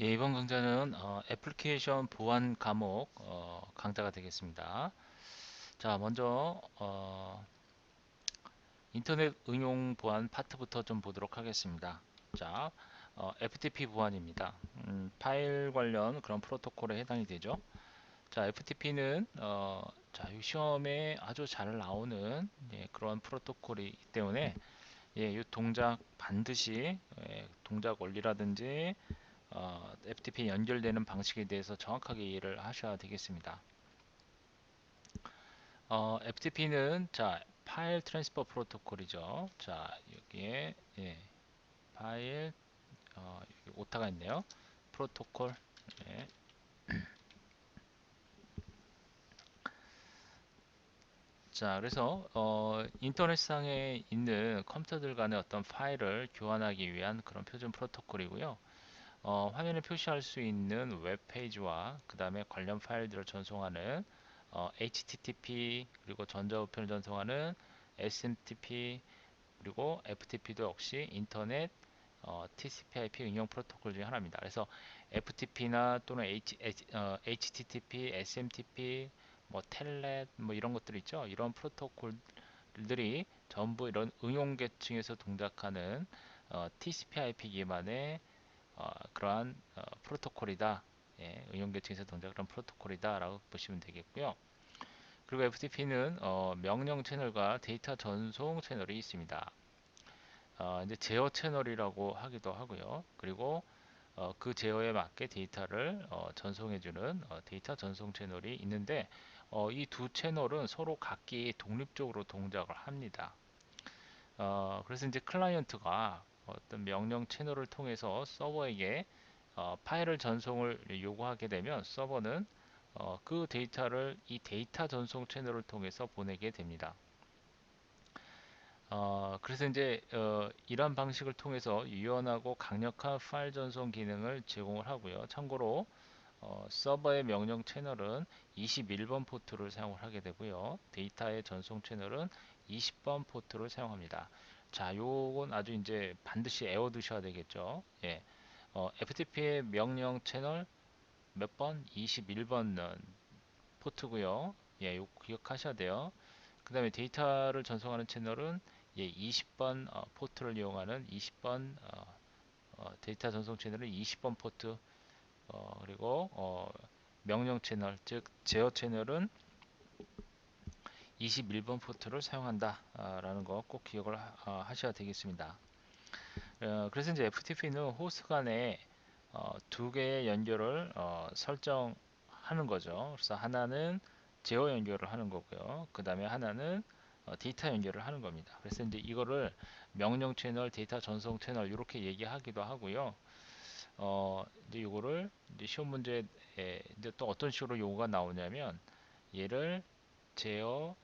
예, 이번 강좌는 애플리케이션 보안 과목 강좌가 되겠습니다. 자, 먼저 인터넷 응용 보안 파트부터 좀 보도록 하겠습니다. 자, FTP 보안입니다. 파일 관련 그런 프로토콜에 해당이 되죠. 자, FTP는 자, 이 시험에 아주 잘 나오는 그런 프로토콜이기 때문에 이 동작 반드시 동작 원리라든지 FTP 연결되는 방식에 대해서 정확하게 이해를 하셔야 되겠습니다. FTP는 자 파일 트랜스퍼 프로토콜이죠. 자 여기에 파일 여기 오타가 있네요. 프로토콜. 예. 자 그래서 인터넷상에 있는 컴퓨터들 간의 어떤 파일을 교환하기 위한 그런 표준 프로토콜이고요. 화면에 표시할 수 있는 웹페이지와 그 다음에 관련 파일들을 전송하는 HTTP 그리고 전자우편을 전송하는 SMTP 그리고 FTP도 역시 인터넷 TCP/IP 응용 프로토콜 중에 하나입니다. 그래서 FTP나 또는 HTTP, SMTP, 뭐 텔넷 뭐 이런 것들 있죠. 이런 프로토콜들이 전부 이런 응용 계층에서 동작하는 TCP/IP 기반의 그러한 프로토콜이다. 예, 응용 계층에서 동작하는 프로토콜이다라고 보시면 되겠고요. 그리고 FTP는 명령 채널과 데이터 전송 채널이 있습니다. 이제 제어 채널이라고 하기도 하고요. 그리고 그 제어에 맞게 데이터를 전송해주는 데이터 전송 채널이 있는데 이 두 채널은 서로 각기 독립적으로 동작을 합니다. 그래서 이제 클라이언트가 어떤 명령 채널을 통해서 서버에게 파일을 전송을 요구하게 되면 서버는 그 데이터를 이 데이터 전송 채널을 통해서 보내게 됩니다. 그래서 이제 이러한 방식을 통해서 유연하고 강력한 파일 전송 기능을 제공을 하고요. 참고로 서버의 명령 채널은 21번 포트를 사용을 하게 되고요. 데이터의 전송 채널은 20번 포트를 사용합니다. 자, 요건 아주 이제 반드시 외워두셔야 되겠죠. 예. FTP의 명령 채널 몇 번? 21번 포트고요. 예, 요 기억하셔야 돼요. 그 다음에 데이터를 전송하는 채널은 20번 포트를 이용하는 20번 데이터 전송 채널은 20번 포트 그리고 명령 채널 즉 제어 채널은 21번 포트를 사용한다 라는 거 꼭 기억을 하셔야 되겠습니다. 그래서 이제 FTP는 호스트 간에 두 개의 연결을 설정하는 거죠. 그래서 하나는 제어 연결을 하는 거고요. 그 다음에 하나는 데이터 연결을 하는 겁니다. 그래서 이제 이거를 명령 채널, 데이터 전송 채널 이렇게 얘기하기도 하고요. 이제 이거를 이제 시험 문제에 이제 또 어떤 식으로 요구가 나오냐면 얘를 제어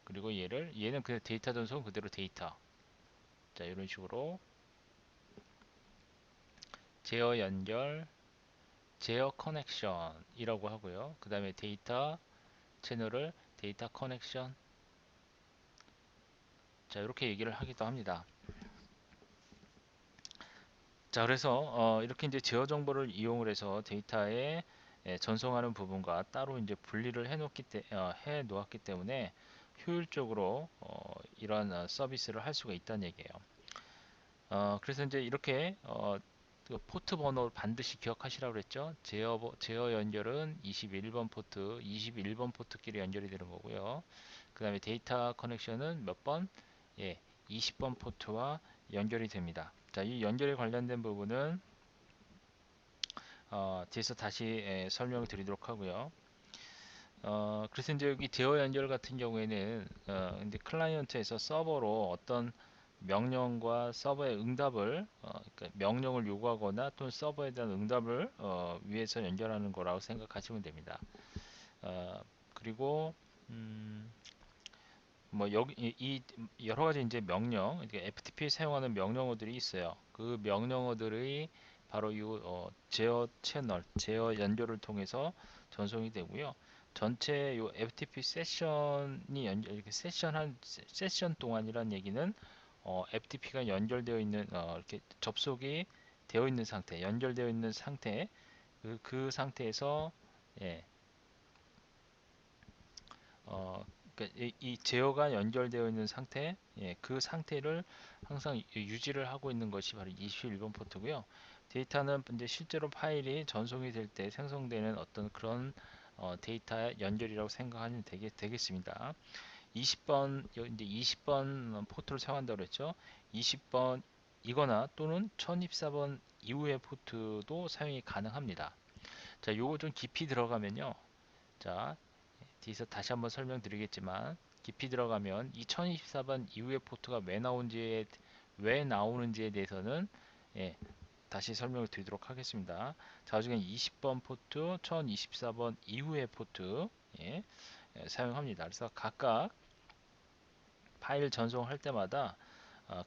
그리고 얘는 그냥 데이터 전송 그대로 데이터 자 이런 식으로 제어 연결 제어 커넥션이라고 하고요. 그 다음에 데이터 채널을 데이터 커넥션 자 이렇게 얘기를 하기도 합니다. 자 그래서 이렇게 이제 제어 정보를 이용을 해서 데이터에 전송하는 부분과 따로 이제 분리를 해 놓았기 때문에 효율적으로 이러한 서비스를 할 수가 있다는 얘기예요. 그래서 이제 이렇게 그 포트 번호를 반드시 기억하시라고 그랬죠. 제어 연결은 21번 포트, 21번 포트끼리 연결이 되는 거고요. 그 다음에 데이터 커넥션은 몇 번? 예, 20번 포트와 연결이 됩니다. 자, 이 연결에 관련된 부분은 뒤에서 다시 설명을 드리도록 하고요. 그래서 이제 여기 제어 연결 같은 경우에는 이제 클라이언트에서 서버로 어떤 명령과 서버의 응답을 그러니까 명령을 요구하거나 또는 서버에 대한 응답을 위해서 연결하는 거라고 생각하시면 됩니다. 그리고 뭐 여기 이 여러 가지 이제 명령, 이렇게 FTP 사용하는 명령어들이 있어요. 그 명령어들이 바로 이 제어 채널, 제어 연결을 통해서 전송이 되고요. 전체 요 FTP 세션이 이렇게 세션 동안이란 얘기는 FTP가 연결되어 있는 이렇게 접속이 되어 있는 상태, 연결되어 있는 상태, 그 상태에서 예, 그러니까 이 제어가 연결되어 있는 상태, 예, 그 상태를 항상 유지를 하고 있는 것이 바로 21번 포트고요. 데이터는 이제 실제로 파일이 전송이 될 때 생성되는 어떤 그런 데이터 연결이라고 생각하면 되겠습니다. 20번 이제 20번 포트를 사용한다고 그랬죠. 20번 이거나 또는 1024번 이후의 포트도 사용이 가능합니다. 자, 요거 좀 깊이 들어가면요. 자, 뒤에서 다시 한번 설명드리겠지만 깊이 들어가면 2024번 이후의 포트가 왜 나오는지에 대해서는 예, 다시 설명을 드리도록 하겠습니다. 자, 지금 20번 포트, 1024번 이후의 포트 예, 사용합니다. 그래서 각각 파일 전송할 때마다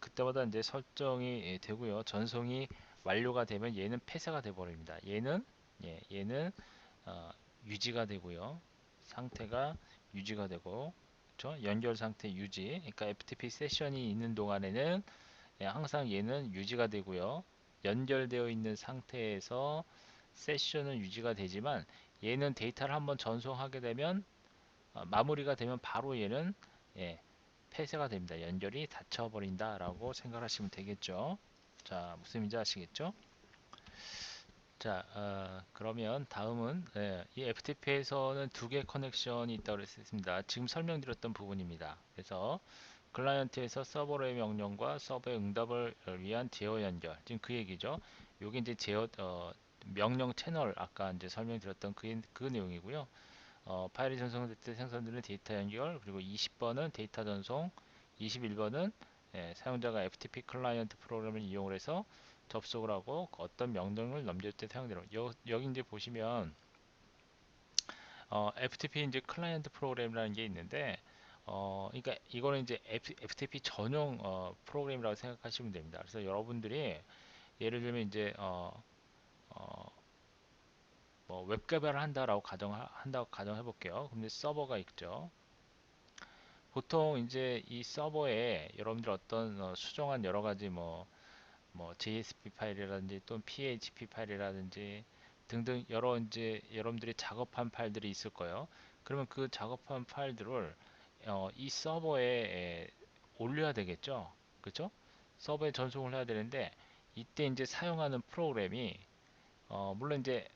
그때마다 이제 설정이 되고요. 전송이 완료가 되면 얘는 폐쇄가 돼 버립니다. 얘는 어, 유지가 되고요. 상태가 유지가 되고, 그렇죠? 연결 상태 유지. 그러니까 FTP 세션이 있는 동안에는 항상 얘는 유지가 되고요. 연결되어 있는 상태에서 세션은 유지가 되지만 얘는 데이터를 한번 전송하게 되면 마무리가 되면 바로 얘는 예, 폐쇄가 됩니다. 연결이 닫혀버린다 라고 생각하시면 되겠죠. 자, 무슨 말인지 아시겠죠? 자, 그러면 다음은 이 FTP에서는 두 개 커넥션이 있다고 했습니다. 지금 설명드렸던 부분입니다. 그래서 클라이언트에서 서버로의 명령과 서버의 응답을 위한 제어 연결, 지금 그 얘기죠. 요게 이제 명령 채널 아까 이제 설명드렸던 그 내용이고요. 파일이 전송될 때 생성되는 데이터 연결, 그리고 20번은 데이터 전송, 21번은 사용자가 FTP 클라이언트 프로그램을 이용을 해서 접속을 하고 어떤 명령을 넘길 때 사용되는 여기 이제 보시면 FTP 이제 클라이언트 프로그램이라는 게 있는데 그러니까 이거는 이제 FTP 전용 프로그램이라고 생각하시면 됩니다. 그래서 여러분들이 예를 들면 이제 어, 웹 개발을 한다라고 가정해 볼게요. 근데 서버가 있죠. 보통 이제 이 서버에 여러분들 어떤 수정한 여러 가지 JSP 파일이라든지 또는 PHP 파일이라든지 등등 여러 이제 여러분들이 작업한 파일들이 있을 거예요. 그러면 그 작업한 파일들을 이 서버에 올려야 되겠죠. 그렇죠? 서버에 전송을 해야 되는데 이때 이제 사용하는 프로그램이 물론 이제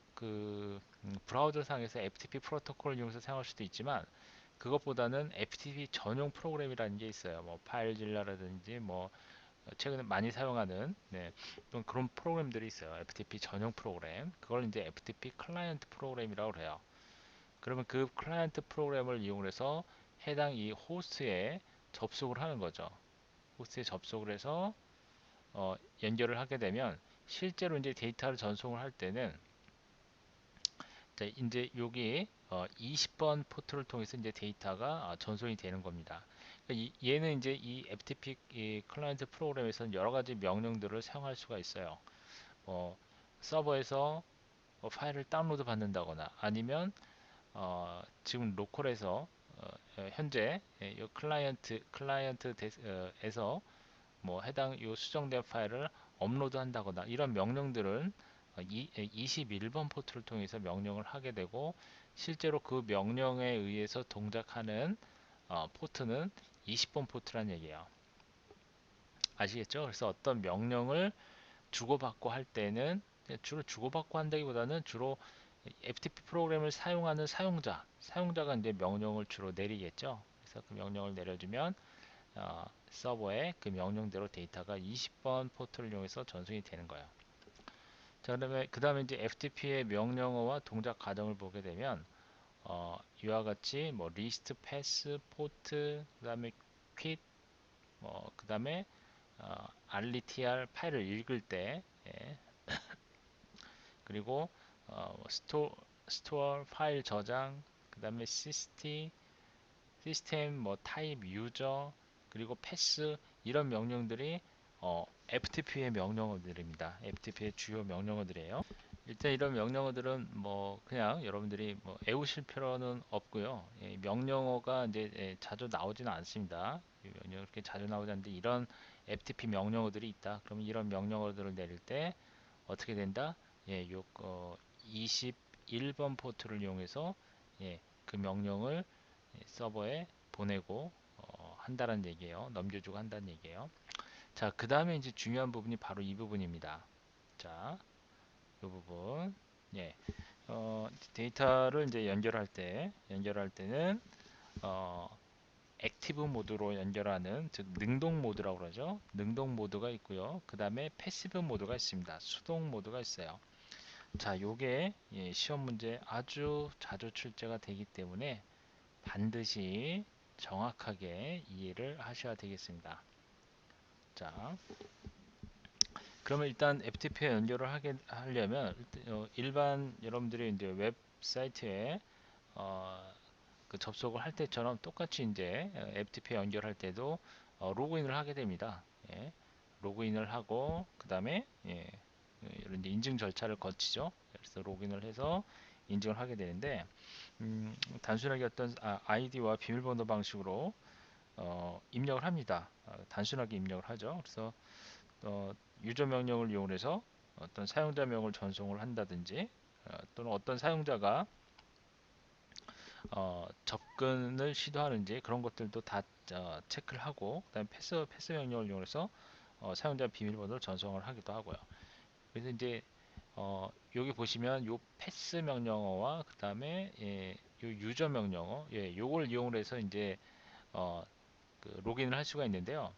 브라우저 상에서 FTP 프로토콜을 이용해서 사용할 수도 있지만 그것보다는 FTP 전용 프로그램이라는 게 있어요. 뭐 파일질러라든지 최근에 많이 사용하는 그런 프로그램들이 있어요. FTP 전용 프로그램. 그걸 이제 FTP 클라이언트 프로그램이라고 해요. 그러면 그 클라이언트 프로그램을 이용해서 해당 이 호스트에 접속을 하는 거죠. 호스트에 접속을 해서 연결을 하게 되면 실제로 이제 데이터를 전송을 할 때는 자, 이제 여기 20번 포트를 통해서 이제 데이터가 전송이 되는 겁니다. 그러니까 얘는 이제 이 FTP 이 클라이언트 프로그램에서는 여러 가지 명령들을 사용할 수가 있어요. 서버에서 파일을 다운로드 받는다거나 아니면 지금 로컬에서 현재 이 클라이언트에서 해당 요 수정된 파일을 업로드 한다거나 이런 명령들은 21번 포트를 통해서 명령을 하게 되고 실제로 그 명령에 의해서 동작하는 포트는 20번 포트란 얘기예요. 아시겠죠? 그래서 어떤 명령을 주고받고 할 때는 주로 주고받고 한다기보다는 주로 FTP 프로그램을 사용하는 사용자가 이제 명령을 주로 내리겠죠. 그래서 그 명령을 내려주면 서버에 그 명령대로 데이터가 20번 포트를 이용해서 전송이 되는 거예요. 자, 그 다음에 이제 FTP의 명령어와 동작 과정을 보게 되면 이와 같이 리스트, 패스, 포트, 그 다음에 퀴트, 그 다음에 RTR 파일을 읽을 때 그리고 스토어 파일 저장, 그 다음에 시스템 타입 유저 그리고 패스 이런 명령들이 FTP의 명령어들입니다. FTP의 주요 명령어들이에요. 일단 이런 명령어들은 그냥 여러분들이 애우실 필요는 없고요. 명령어가 이제 자주 나오지는 않습니다. 명령어 그렇게 자주 나오지 않는데 이런 FTP 명령어들이 있다. 그러면 이런 명령어들을 내릴 때 어떻게 된다? 예, 21번 포트를 이용해서 그 명령을 서버에 보내고 한다는 얘기예요. 넘겨주고 한다는 얘기예요. 자, 그 다음에 이제 중요한 부분이 바로 이 부분입니다. 자, 이 부분. 예, 데이터를 이제 연결할 때는 어, 액티브 모드로 연결하는, 즉 능동 모드라고 그러죠. 능동 모드가 있고요. 그 다음에 패시브 모드가 있습니다. 수동 모드가 있어요. 자, 요게 시험 문제 아주 자주 출제가 되기 때문에 반드시 정확하게 이해를 하셔야 되겠습니다. 자, 그러면 일단 FTP에 연결을 하려면 일반 여러분들이 이제 웹사이트에 어, 그 접속을 할 때처럼 똑같이 이제 FTP에 연결할 때도 로그인을 하게 됩니다. 예, 로그인을 하고 그 다음에 이런 이제 인증 절차를 거치죠. 그래서 로그인을 해서 인증을 하게 되는데 단순하게 어떤 아이디와 비밀번호 방식으로 입력을 합니다. 단순하게 입력을 하죠. 그래서 유저 명령을 이용해서 어떤 사용자명을 전송을 한다든지 또는 어떤 사용자가 접근을 시도하는지 그런 것들도 다 체크를 하고 그다음에 패스 명령을 이용해서 사용자 비밀번호를 전송을 하기도 하고요. 그래서 이제 여기 보시면 요 패스 명령어와 그다음에 요 유저 명령어 요걸 이용을 해서 이제 그 로그인을 할 수가 있는데요.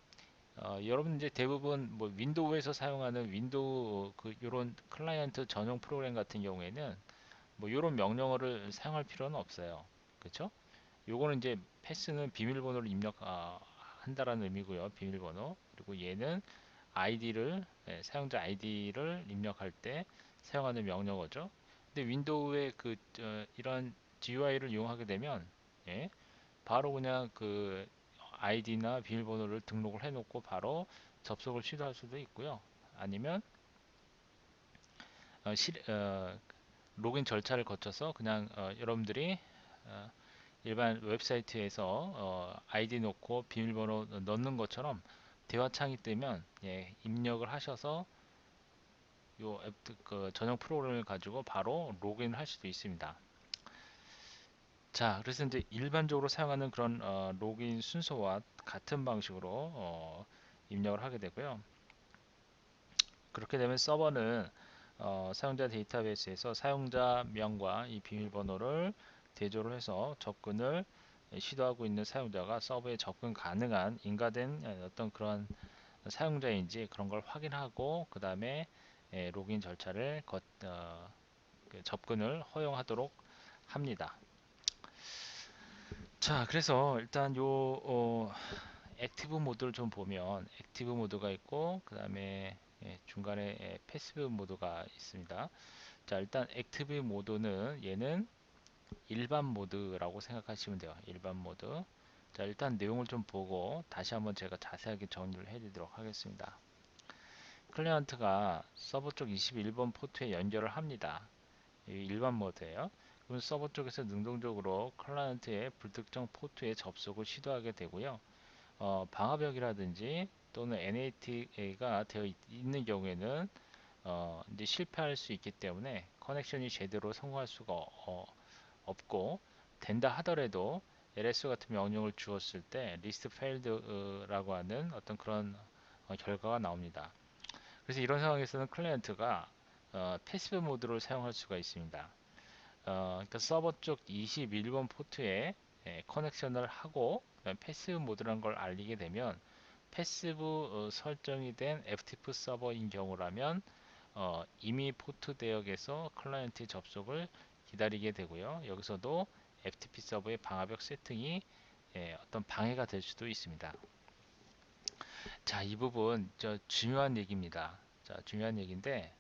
여러분 이제 대부분 뭐 윈도우에서 사용하는 윈도우 그 요런 클라이언트 전용 프로그램 같은 경우에는 뭐 요런 명령어를 사용할 필요는 없어요. 그렇죠? 요거는 이제 패스는 비밀번호를 입력 한다라는 의미고요. 비밀번호. 그리고 얘는 아이디를 사용자 아이디를 입력할 때 사용하는 명령어죠. 근데 윈도우의 이런 GUI를 이용하게 되면 바로 그냥 그 아이디나 비밀번호를 등록을 해놓고 바로 접속을 시도할 수도 있고요. 아니면 어, 실, 어, 로그인 절차를 거쳐서 그냥 여러분들이 어, 일반 웹사이트에서 아이디 놓고 비밀번호 넣는 것처럼 대화창이 뜨면 입력을 하셔서 요 앱, 그 전용 프로그램을 가지고 바로 로그인을 할 수도 있습니다. 자, 그래서 이제 일반적으로 사용하는 그런 로그인 순서와 같은 방식으로 입력을 하게 되고요. 그렇게 되면 서버는 사용자 데이터베이스에서 사용자명과 이 비밀번호를 대조를 해서 접근을 시도하고 있는 사용자가 서버에 접근 가능한 인가된 어떤 그런 사용자인지 그런 걸 확인하고 그 다음에 로그인 절차를 그 접근을 허용하도록 합니다. 자, 그래서 일단 액티브 모드를 좀 보면 액티브 모드가 있고 그 다음에 중간에 패시브 모드가 있습니다. 자, 일단 액티브 모드는 얘는 일반 모드라고 생각하시면 돼요. 일반 모드. 자, 일단 내용을 좀 보고 다시 한번 제가 자세하게 정리를 해드리도록 하겠습니다. 클라이언트가 서버 쪽 21번 포트에 연결을 합니다. 일반 모드예요. 그럼 서버 쪽에서 능동적으로 클라이언트의 불특정 포트에 접속을 시도하게 되고요. 방화벽이라든지 또는 NAT가 되어 있는 경우에는 이제 실패할 수 있기 때문에 커넥션이 제대로 성공할 수가 없고 된다 하더라도 ls 같은 명령을 주었을 때 list failed라고 하는 어떤 그런 결과가 나옵니다. 그래서 이런 상황에서는 클라이언트가 패시브 모드를 사용할 수가 있습니다. 그러니까 서버 쪽 21번 포트에 커넥션을 하고 패시브 모드라는 걸 알리게 되면 패시브 설정이 된 FTP 서버인 경우라면 이미 포트 대역에서 클라이언트 접속을 기다리게 되고요. 여기서도 FTP 서버의 방화벽 세팅이 어떤 방해가 될 수도 있습니다. 자, 이 부분 중요한 얘기입니다. 자, 중요한 얘기인데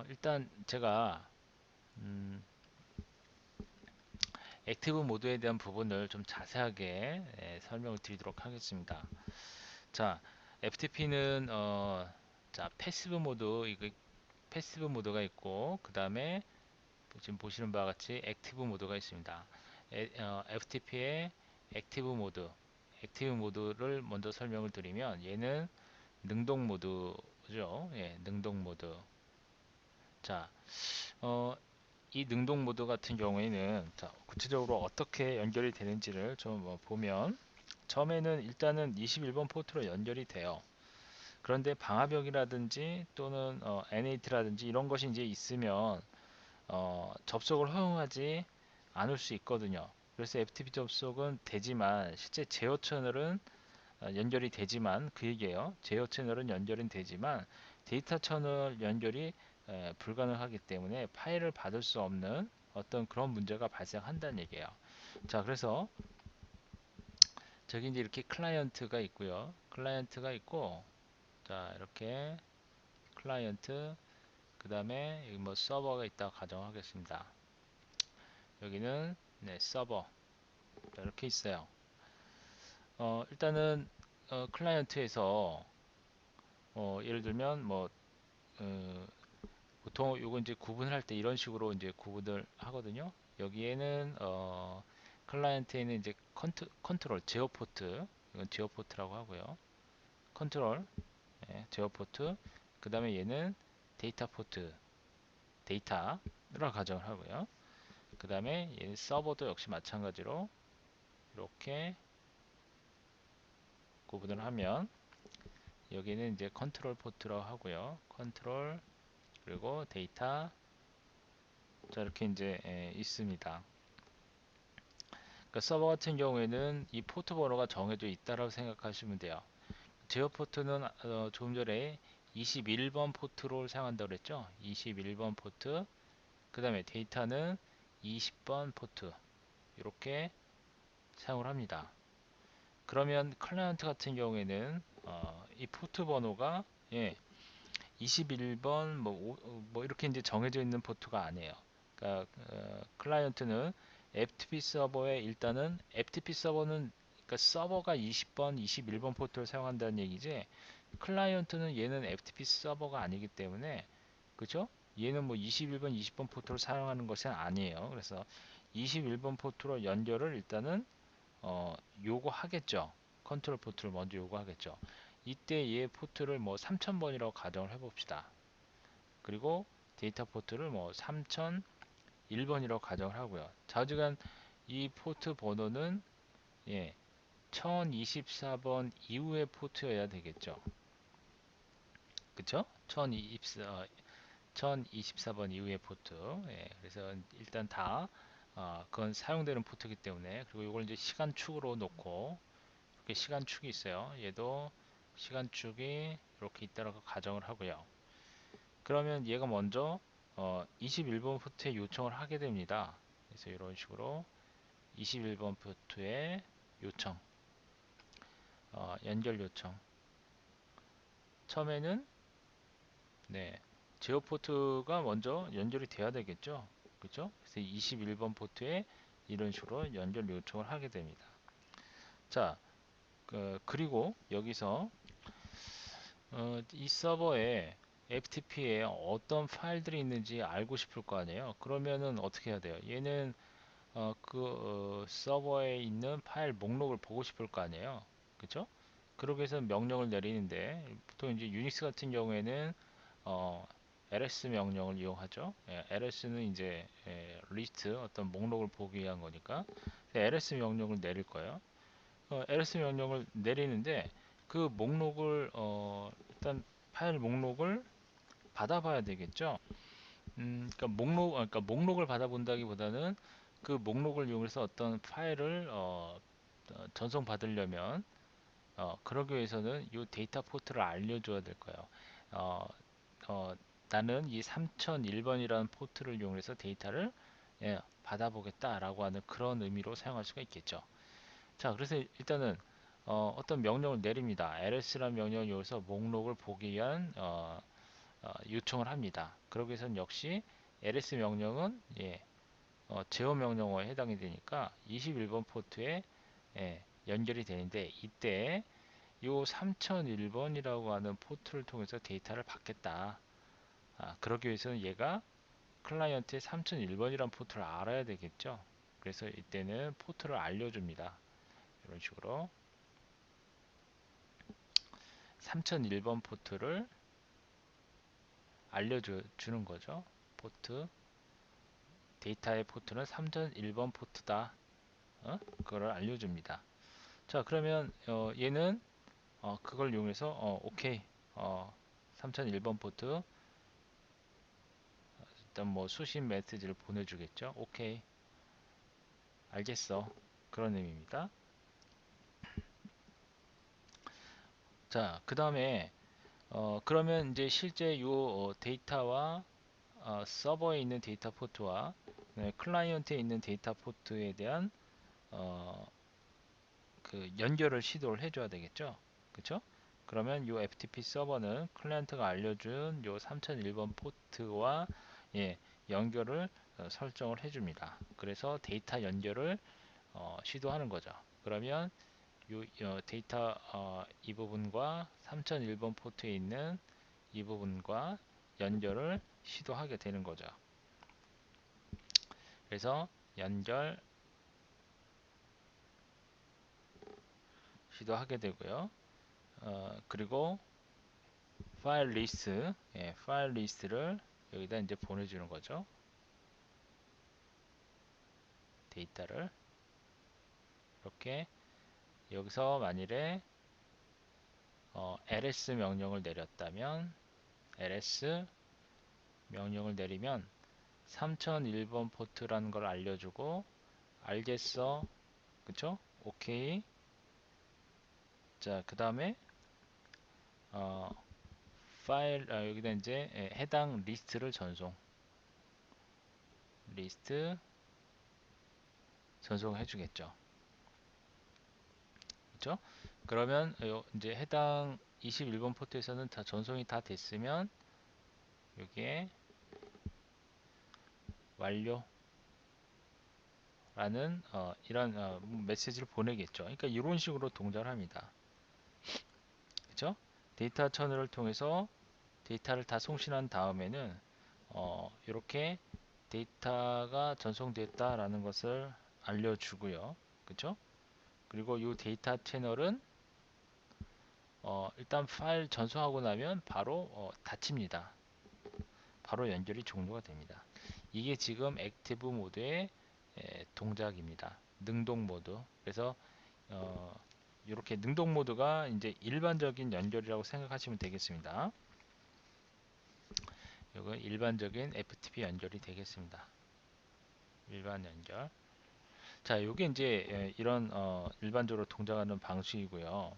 일단 제가 액티브 모드에 대한 부분을 좀 자세하게 설명을 드리도록 하겠습니다. 자, FTP는 자, 패시브 모드가 있고 그 다음에 지금 보시는 바와 같이 액티브 모드가 있습니다. FTP의 액티브 모드를 먼저 설명을 드리면 얘는 능동 모드 모드죠. 예, 능동 모드. 자, 이 능동 모드 같은 경우에는 자, 구체적으로 어떻게 연결이 되는지를 좀 보면 처음에는 일단은 21번 포트로 연결이 돼요. 그런데 방화벽이라든지 또는 NAT라든지 이런 것이 이제 있으면 접속을 허용하지 않을 수 있거든요. 그래서 FTP 접속은 되지만 실제 제어 채널은 연결이 되지만 그 얘기예요. 제어 채널은 연결은 되지만 데이터 채널 연결이 불가능하기 때문에 파일을 받을 수 없는 어떤 그런 문제가 발생한다는 얘기예요. 자, 그래서 저기 이제 이렇게 클라이언트가 있고요. 클라이언트가 있고, 자, 이렇게 클라이언트, 그 다음에 여기 뭐 서버가 있다고 가정하겠습니다. 여기는 네, 서버 이렇게 있어요. 일단은 클라이언트에서 예를 들면 뭐 보통 요거 이제 구분할 때 이런 식으로 이제 구분을 하거든요. 여기에는 클라이언트에는 이제 컨트롤 제어 포트, 이건 제어 포트라고 하고요. 컨트롤 제어 포트, 그 다음에 얘는 데이터 포트, 데이터라 가정을 하고요. 그 다음에 얘는 서버도 역시 마찬가지로 이렇게 구분을 하면 여기는 이제 컨트롤 포트라고 하고요. 컨트롤 그리고 데이터 자 이렇게 이제 있습니다. 그러니까 서버 같은 경우에는 이 포트 번호가 정해져 있다라고 생각하시면 돼요. 제어 포트는 조금 전에 21번 포트로 사용한다고 그랬죠. 21번 포트 그 다음에 데이터는 20번 포트 이렇게 사용을 합니다. 그러면 클라이언트 같은 경우에는 이 포트 번호가 21번 뭐 이렇게 이제 정해져 있는 포트가 아니에요. 그러니까 클라이언트는 FTP 서버에 일단은 FTP 서버는 그러니까 서버가 20번, 21번 포트를 사용한다는 얘기지. 클라이언트는 얘는 FTP 서버가 아니기 때문에 그죠? 얘는 뭐 21번, 20번 포트를 사용하는 것은 아니에요. 그래서 21번 포트로 연결을 일단은 요구하겠죠. 컨트롤 포트를 먼저 요구하겠죠. 이때 얘 포트를 뭐 3000번이라고 가정을 해봅시다. 그리고 데이터 포트를 뭐 3001번이라고 가정을 하고요. 좌우지간 이 포트 번호는 1024번 이후의 포트여야 되겠죠. 그쵸? 1024번 이후의 포트. 그래서 일단 다 그건 사용되는 포트이기 때문에 그리고 이걸 이제 시간축으로 놓고 이렇게 시간축이 있어요. 얘도 시간축이 이렇게 있다라고 가정을 하고요. 그러면 얘가 먼저 21번 포트에 요청을 하게 됩니다. 그래서 이런 식으로 21번 포트에 요청, 연결 요청. 처음에는 네, 제어 포트가 먼저 연결이 돼야 되겠죠. 그렇죠? 그래서 21번 포트에 이런 식으로 연결 요청을 하게 됩니다. 자, 그리고 여기서 이 서버에 FTP에 어떤 파일들이 있는지 알고 싶을 거 아니에요. 그러면은 어떻게 해야 돼요? 얘는 서버에 있는 파일 목록을 보고 싶을 거 아니에요. 그쵸? 그러기 위해서 명령을 내리는데 보통 이제 유닉스 같은 경우에는 ls 명령을 이용하죠. ls는 이제 리스트 어떤 목록을 보기 위한 거니까 ls 명령을 내릴 거예요. ls 명령을 내리는데 그 목록을 일단 파일 목록을 받아봐야 되겠죠. 그러니까 목록을 받아본다기보다는 그 목록을 이용해서 어떤 파일을 전송 받으려면 그러기 위해서는 이 데이터 포트를 알려줘야 될 거예요. 어, 어, 나는 이 3001번이라는 포트를 이용해서 데이터를 받아보겠다라고 하는 그런 의미로 사용할 수가 있겠죠. 자, 그래서 일단은 떤 명령을 내립니다. ls라는 명령을 이용해서 목록을 보기 위한 요청을 합니다. 그러기 위해서는 역시 ls 명령은 제어 명령어에 해당이 되니까 21번 포트에 연결이 되는데 이때 요 3001번이라고 하는 포트를 통해서 데이터를 받겠다. 그러기 위해서는 얘가 클라이언트의 3001번이라는 포트를 알아야 되겠죠. 그래서 이때는 포트를 알려줍니다. 이런 식으로 3001번 포트를 알려주는 거죠. 포트, 데이터의 포트는 3001번 포트다. 그거를 알려줍니다. 자, 그러면 얘는 그걸 이용해서 오케이, 3001번 포트 일단 뭐 수신 메시지를 보내주겠죠. 오케이, 알겠어, 그런 의미입니다. 자, 그 다음에 그러면 이제 실제 요 데이터와 서버에 있는 데이터 포트와 클라이언트에 있는 데이터 포트에 대한 어, 그 연결을 시도를 해줘야 되겠죠. 그쵸? 그러면 요 FTP 서버는 클라이언트가 알려준 요 3001번 포트와 예, 연결을 설정을 해줍니다. 그래서 데이터 연결을 시도하는 거죠. 그러면 요 데이터 이 부분과 3001번 포트에 있는 이 부분과 연결을 시도하게 되는 거죠. 그래서 연결 시도하게 되고요. 그리고 파일 리스트, 파일 리스트를 여기다 이제 보내주는 거죠. 데이터를 이렇게 여기서 만일에 ls 명령을 내렸다면 ls 명령을 내리면 3001번 포트라는 걸 알려주고 알겠어, 그쵸? 오케이. 자, 그 다음에 어, 파일 여기다 이제 해당 리스트를 리스트 전송해 주겠죠. 그렇죠? 그러면 이제 해당 21번 포트에서는 다 전송이 다 됐으면 여기에 완료라는 이런 메시지를 보내겠죠. 그러니까 이런 식으로 동작을 합니다. 그렇죠? 데이터 채널을 통해서 데이터를 다 송신한 다음에는 이렇게 데이터가 전송됐다라는 것을 알려주고요. 그렇죠? 그리고 이 데이터 채널은 일단 파일 전송하고 나면 바로 닫힙니다. 바로 연결이 종료가 됩니다. 이게 지금 액티브 모드의 동작입니다. 능동 모드. 그래서 이렇게 능동 모드가 이제 일반적인 연결이라고 생각하시면 되겠습니다. 이건 일반적인 FTP 연결이 되겠습니다. 일반 연결. 자, 이게 이제 이런 일반적으로 동작하는 방식이고요.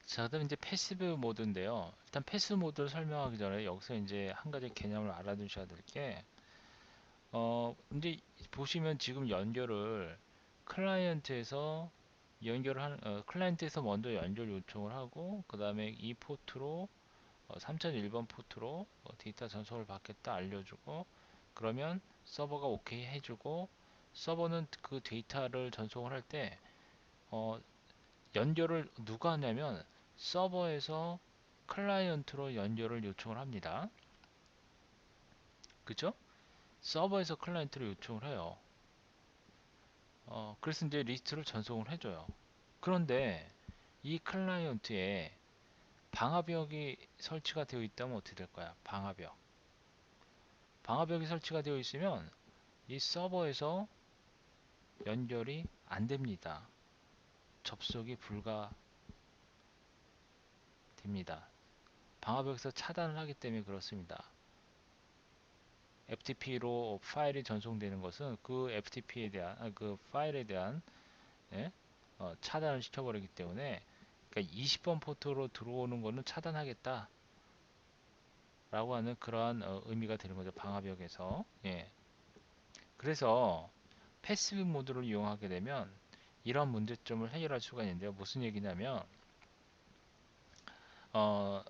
자, 그다음 이제 패시브 모드인데요. 일단 패시브 모드를 설명하기 전에 여기서 이제 한 가지 개념을 알아두셔야 될 게, 이제 보시면 지금 연결을 클라이언트에서 클라이언트에서 먼저 연결 요청을 하고, 그 다음에 이 포트로 3001번 포트로 데이터 전송을 받겠다 알려주고, 그러면 서버가 오케이 해주고, 서버는 그 데이터를 전송을 할 때, 연결을 누가 하냐면 서버에서 클라이언트로 연결을 요청을 합니다. 그죠? 서버에서 클라이언트로 요청을 해요. 그래서 이제 리스트를 전송을 해줘요. 그런데 이 클라이언트에 방화벽이 설치가 되어 있다면 어떻게 될 거야? 방화벽. 방화벽이 설치가 되어 있으면 이 서버에서 연결이 안 됩니다. 접속이 불가됩니다. 방화벽에서 차단을 하기 때문에 그렇습니다. FTP로 파일이 전송되는 것은 그 FTP에 대한 그 파일에 대한 예? 차단을 시켜버리기 때문에 그러니까 20번 포트로 들어오는 것은 차단하겠다 라고 하는 그러한 의미가 되는 거죠. 방화벽에서. 예. 그래서 패시브 모드를 이용하게 되면 이런 문제점을 해결할 수가 있는데요. 무슨 얘기냐면 그러니까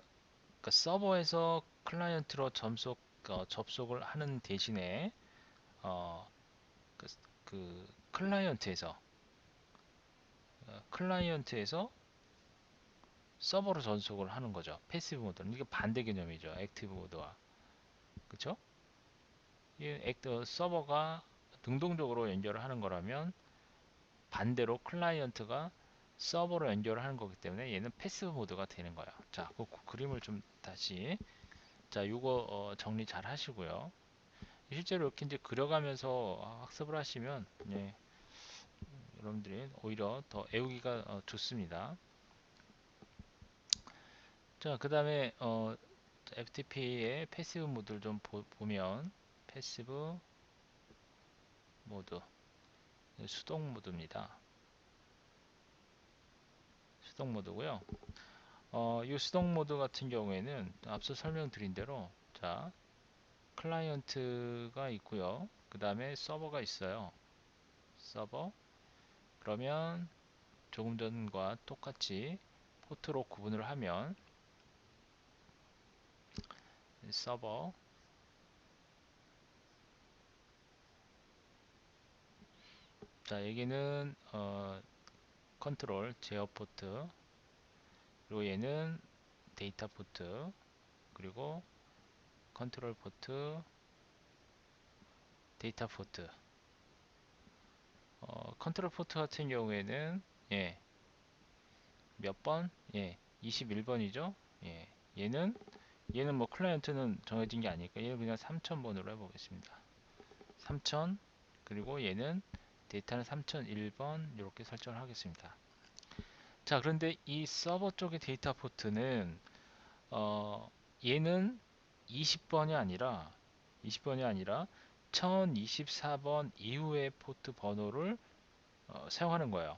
서버에서 클라이언트로 접속을 하는 대신에 어, 그, 그 클라이언트에서 서버로 전속을 하는 거죠. 패시브 모드는 이게 반대 개념이죠. 액티브 모드와. 그쵸? 이 서버가 능동적으로 연결을 하는 거라면 반대로 클라이언트가 서버로 연결을 하는 거기 때문에 얘는 패시브 모드가 되는 거예요. 자, 그 그림을 좀 다시 자, 요거 정리 잘 하시고요. 실제로 이렇게 이제 그려가면서 학습을 하시면 예, 여러분들이 오히려 더 애우기가 좋습니다. 자, 그 다음에 FTP의 패시브 모드를 좀 보면 패시브 모드, 수동 모드입니다. 수동 모드고요. 이 수동 모드 같은 경우에는 앞서 설명드린 대로 자, 클라이언트가 있고요. 그 다음에 서버가 있어요. 서버. 그러면 조금 전과 똑같이 포트로 구분을 하면 서버, 자, 여기는 컨트롤 제어 포트, 그리고 얘는 데이터 포트, 그리고 컨트롤 포트, 데이터 포트. 컨트롤 포트 같은 경우에는 예, 몇 번? 예, 21번이죠. 예, 얘는 뭐 클라이언트는 정해진 게 아니니까 얘는 그냥 3000번으로 해보겠습니다. 3000, 그리고 얘는 데이터는 3001번 이렇게 설정을 하겠습니다. 자, 그런데 이 서버 쪽의 데이터 포트는 얘는 20번이 아니라 1024번 이후의 포트 번호를 사용하는 거예요.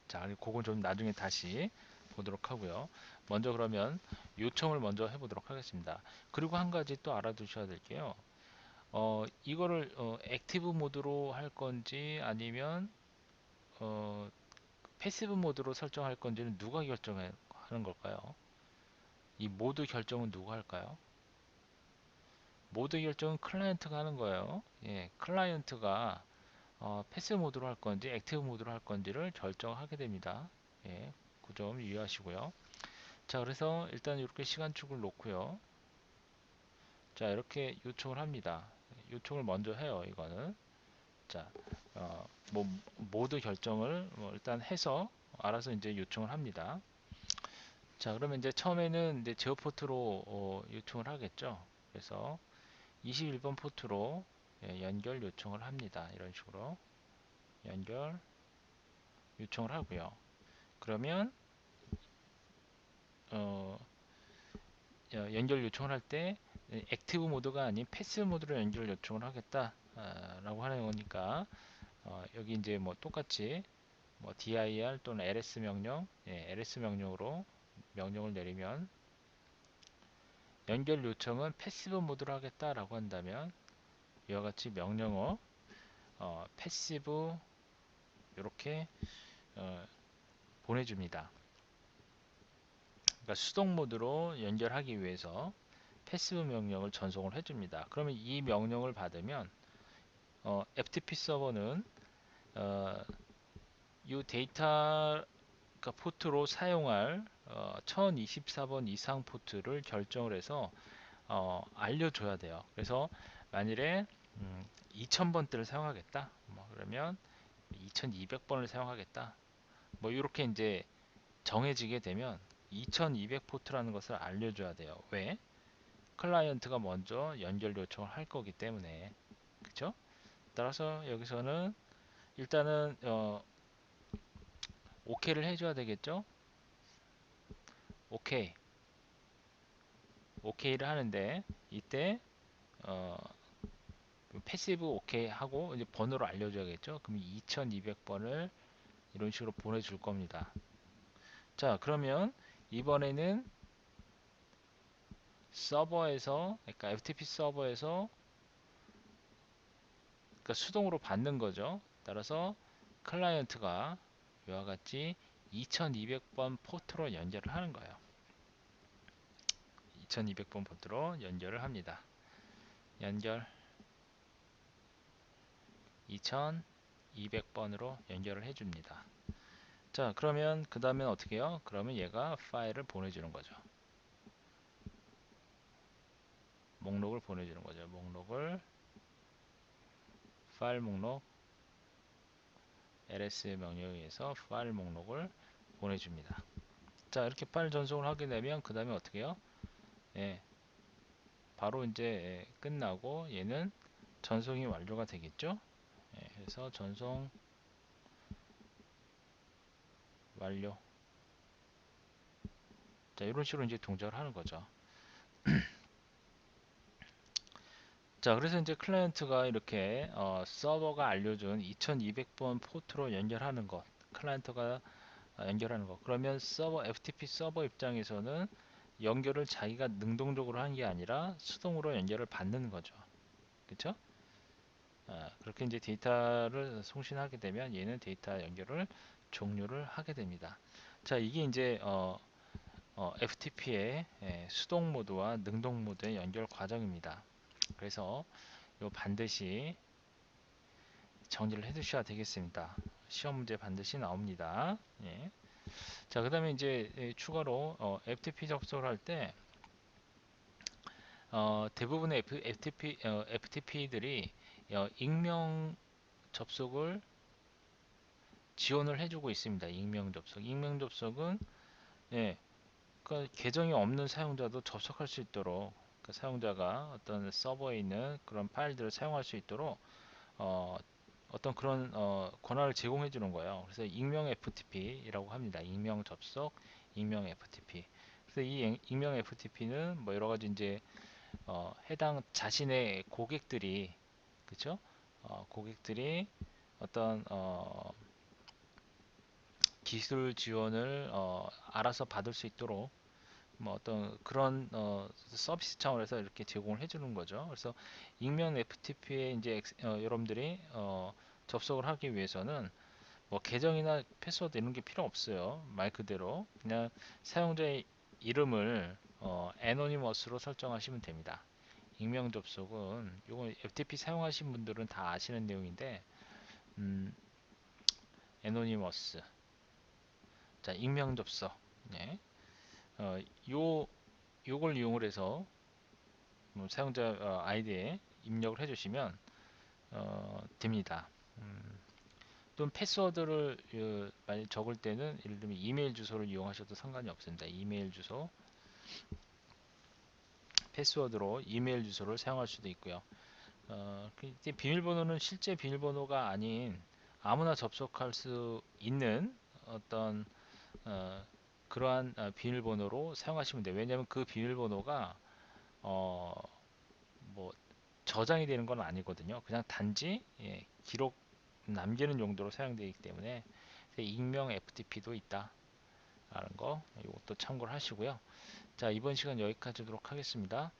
자, 그건 좀 나중에 다시 보도록 하고요. 먼저 그러면 요청을 먼저 해보도록 하겠습니다. 그리고 한 가지 또 알아두셔야 될게요. 이거를 액티브 모드로 할 건지 아니면 패시브 모드로 설정할 건지는 누가 결정하는 걸까요? 이 모드 결정은 누가 할까요? 모드 결정은 클라이언트가 하는 거예요. 예, 클라이언트가 패시브 모드로 할 건지 액티브 모드로 할 건지를 결정하게 됩니다. 예, 그 점 유의하시고요. 자, 그래서 일단 이렇게 시간축을 놓고요. 자, 이렇게 요청을 합니다. 요청을 먼저 해요. 이거는 자, 뭐 모드 결정을 뭐 일단 해서 알아서 이제 요청을 합니다. 자, 그러면 이제 처음에는 이제 제어 포트로 요청을 하겠죠. 그래서 21번 포트로 예, 연결 요청을 합니다. 이런 식으로 연결 요청을 하고요. 그러면 어, 연결 요청을 할 때 액티브 모드가 아닌 패시브 모드로 연결 요청을 하겠다 라고 하는 거니까 여기 이제 뭐 똑같이 뭐 dir 또는 ls 명령, 예, ls 명령으로 명령을 내리면 연결 요청은 패시브 모드로 하겠다라고 한다면 이와 같이 명령어 패시브 이렇게 보내줍니다. 그러니까 수동 모드로 연결하기 위해서 패시브 명령을 전송을 해줍니다. 그러면 이 명령을 받으면 FTP 서버는 이 데이터 그러니까 포트로 사용할 1024번 이상 포트를 결정을 해서 알려줘야 돼요. 그래서 만일에 2000번대를 사용하겠다. 뭐 그러면 2200번을 사용하겠다. 뭐 이렇게 이제 정해지게 되면 2200 포트라는 것을 알려줘야 돼요. 왜? 클라이언트가 먼저 연결 요청을 할 거기 때문에. 그쵸? 따라서 여기서는 일단은 OK를 해줘야 되겠죠? 오케이. 오케이를 하는데 이때 어, 패시브 오케이 하고 이제 번호를 알려줘야겠죠? 그럼 2200번을 이런 식으로 보내줄 겁니다. 자, 그러면 이번에는 서버에서, 그러니까 FTP 서버에서 그러니까 수동으로 받는 거죠. 따라서 클라이언트가 이와 같이 2200번 포트로 연결을 하는 거예요. 2200번 포트로 연결을 합니다. 연결 2200번으로 연결을 해줍니다. 자, 그러면 그 다음에 어떻게 해요? 그러면 얘가 파일을 보내주는 거죠. 목록을 보내주는 거죠. 목록을 파일 목록 ls 명령에 의해서 파일 목록을 보내줍니다. 자, 이렇게 파일 전송을 하게 되면 그 다음에 어떻게 해요? 예, 바로 이제 끝나고 얘는 전송이 완료가 되겠죠. 예, 그래서 전송 완료. 자, 이런 식으로 이제 동작을 하는 거죠. 자, 그래서 이제 클라이언트가 이렇게 서버가 알려준 2200번 포트로 연결하는 것, 클라이언트가 연결하는 것. 그러면 서버 FTP 서버 입장에서는 연결을 자기가 능동적으로 하는 게 아니라 수동으로 연결을 받는 거죠. 그렇죠? 그렇게 이제 데이터를 송신하게 되면 얘는 데이터 연결을 종료를 하게 됩니다. 자, 이게 이제 FTP의 수동 모드와 능동 모드의 연결 과정입니다. 그래서 요 반드시 정리를 해 두셔야 되겠습니다. 시험 문제 반드시 나옵니다. 예. 자, 그 다음에 이제 추가로 FTP 접속을 할 때 대부분의 FTP들이 익명 접속을 지원을 해주고 있습니다. 익명 접속. 익명 접속은 예, 그 계정이 없는 사용자도 접속할 수 있도록 그 사용자가 어떤 서버에 있는 그런 파일들을 사용할 수 있도록 어, 어떤 그런 권한을 제공해 주는 거예요. 그래서 익명 FTP라고 합니다. 익명 접속, 익명 FTP. 그래서 이 익명 FTP는 뭐 여러 가지 이제 해당 자신의 고객들이 그렇죠? 고객들이 어떤 기술 지원을 알아서 받을 수 있도록 뭐 어떤 그런 서비스 차원에서 이렇게 제공을 해주는 거죠. 그래서 익명 FTP에 이제 여러분들이 접속을 하기 위해서는 뭐 계정이나 패스워드 이런 게 필요 없어요. 말 그대로 그냥 사용자의 이름을 애노니머스로 설정하시면 됩니다. 익명 접속은 요거 FTP 사용하신 분들은 다 아시는 내용인데 애노니머스 자 익명 접속 네. 어, 요 요걸 이용을 해서 사용자 아이디에 입력을 해주시면 됩니다. 또는 패스워드를 만약 적을 때는 예를 들면 이메일 주소를 이용하셔도 상관이 없습니다. 이메일 주소 패스워드로 이메일 주소를 사용할 수도 있고요. 비밀번호는 실제 비밀번호가 아닌 아무나 접속할 수 있는 어떤 그러한 비밀번호로 사용하시면 돼요. 왜냐하면 그 비밀번호가 어, 뭐 저장이 되는 건 아니거든요. 그냥 단지 기록 남기는 용도로 사용되기 때문에 익명 FTP도 있다라는 거 이것도 참고를 하시고요. 자, 이번 시간 여기까지 하도록 하겠습니다.